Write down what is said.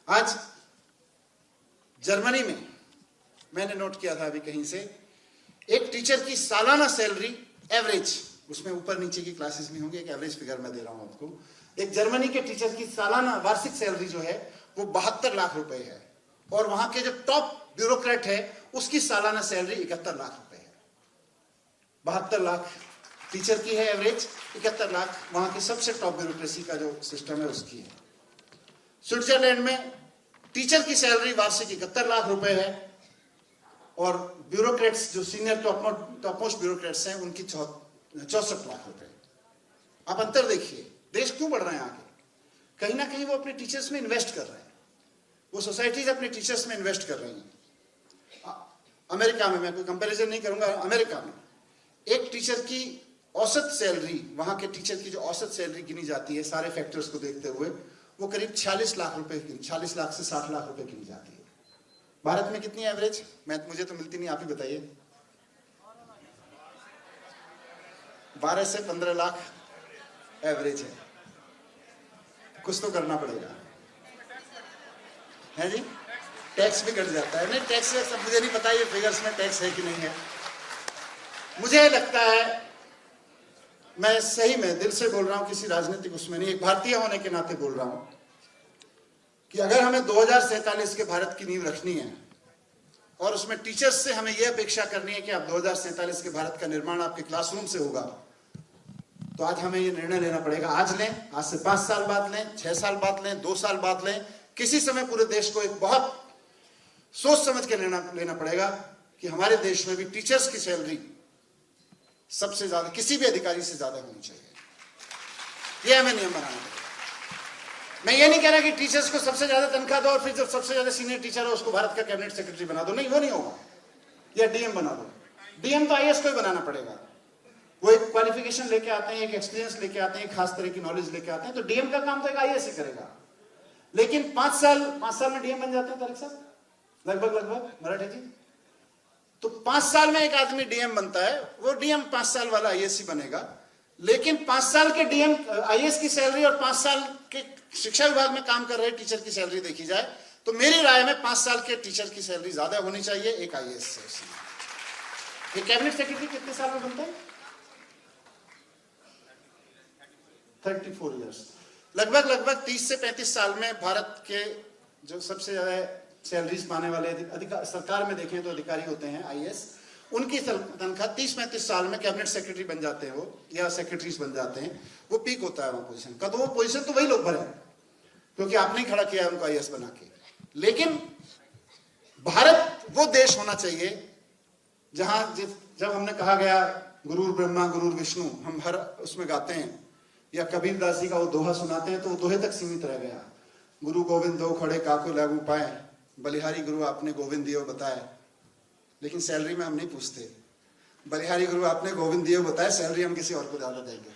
आज जर्मनी में मैंने नोट किया था अभी कहीं से, एक टीचर की सालाना सैलरी एवरेज, उसमें ऊपर नीचे की क्लासेस नहीं होंगी, एक एवरेज फिगर मैं दे रहा हूं आपको। एक जर्मनी के टीचर की सालाना वार्षिक सैलरी जो है वो 72 लाख रुपए है, और वहां के जो टॉप ब्यूरोक्रेट है उसकी सालाना सैलरी 71 लाख रुपए है। 72 लाख टीचर की है एवरेज, 71 लाख वहां की सबसे टॉप ब्यूरोक्रेसी का जो सिस्टम है उसकी है। स्विट्जरलैंड में टीचर की सैलरी वार्षिक 71 लाख रुपए है, और ब्यूरोक्रेट्स जो सीनियर टॉप मोस्ट ब्यूरोक्रेट्स हैं उनकी 64 लाख रुपए। आप अंतर देखिए, देश क्यों बढ़ रहे हैं आगे? कहीं ना कहीं वो अपने टीचर्स में इन्वेस्ट कर रहे हैं, वो सोसाइटीज अपने टीचर्स में इन्वेस्ट कर रही हैं। अमेरिका में, मैं कोई कंपैरिजन नहीं करूंगा, अमेरिका में एक टीचर की औसत सैलरी, वहां के टीचर की जो औसत सैलरी गिनी जाती है सारे फैक्टर्स को देखते हुए, वो करीब 46 लाख रुपए, 46 लाख से 60 लाख रुपए गिनी जाती है। भारत में कितनी एवरेज? मुझे तो मिलती नहीं, आप ही बताइए। 12 से 15 लाख एवरेज है। कुछ तो करना पड़ेगा, है जी? टैक्स भी कट जाता है। नहीं, टैक्स मुझे नहीं पता ये फिगर्स में टैक्स है कि नहीं है। मुझे लगता है, मैं सही में दिल से बोल रहा हूं, किसी राजनीतिक उसमें नहीं, एक भारतीय होने के नाते बोल रहा हूं कि अगर हमें 2047 के भारत की नींव रखनी है और उसमें टीचर्स से हमें यह अपेक्षा करनी है कि आप 2047 के भारत का निर्माण आपके क्लासरूम से होगा, तो आज हमें यह निर्णय लेना पड़ेगा। आज लें, आज से 5 साल बाद लें, 6 साल बाद लें, 2 साल बाद लें, किसी समय पूरे देश को एक बहुत सोच समझ के लेना पड़ेगा कि हमारे देश में भी टीचर्स की सैलरी सबसे ज्यादा, किसी भी अधिकारी से ज्यादा होनी चाहिए। यह हमें नियम बनाना पड़ेगा। मैं ये नहीं कह रहा कि टीचर्स को सबसे ज्यादा तनख्वाह दो और फिर जो सबसे ज्यादा सीनियर टीचर है उसको भारत का कैबिनेट सेक्रेटरी बना दो, नहीं, वो नहीं होगा। या डीएम बना दो। डीएम तो आईएएस को ही बनाना पड़ेगा। वो एक क्वालिफिकेशन लेके आते हैं, एक एक्सपीरियंस लेके आते हैं, एक खास तरह की नॉलेज लेके आते हैं, तो डीएम का काम तो एक आईएएस ही करेगा। लेकिन 5 साल में डीएम बन जाते हैं तारिक साहब, लगभग मराठी जी। तो 5 साल में एक आदमी डीएम बनता है, वो डीएम 5 साल वाला आईएएस ही बनेगा। लेकिन 5 साल के डीएम आईएएस की सैलरी और 5 साल के शिक्षा विभाग में काम कर रहे टीचर की सैलरी देखी जाए तो मेरी राय में 5 साल के टीचर की सैलरी ज्यादा होनी चाहिए एक आईएएस से। ये कैबिनेट सेक्रेटरी कितने साल में बनता है? 34 ईयर्स। लगभग 30 से 35 साल में भारत के जो सबसे ज्यादा सैलरीज पाने वाले सरकार में देखें तो अधिकारी होते हैं आईएएस, उनकी तनख्वाह 30-35 साल में कैबिनेट सेक्रेटरी बन जाते हैं वो, या सेक्रेटरीज बन जाते हैं। वो पीक होता है वहां पोजीशन का, तो वो पोजीशन तो वही लोग भरे क्योंकि आपने खड़ा किया है उनको आईएएस बना के। लेकिन भारत वो देश होना चाहिए जहां जब हमने कहा गया गुरुर ब्रह्मा गुरुर विष्णु, हम हर उसमें गाते हैं, या कबीर दास जी का वो दोहा सुनाते हैं तो वो दोहे तक सीमित रह गया। गुरु गोविंद दो खड़े काको लागू पाए, बलिहारी गुरु आपने गोविंद दियो बताए। लेकिन सैलरी में हम नहीं पूछते, बलिहारी गुरु आपने गोविंद दियो बताए, सैलरी हम किसी और को ज्यादा देंगे।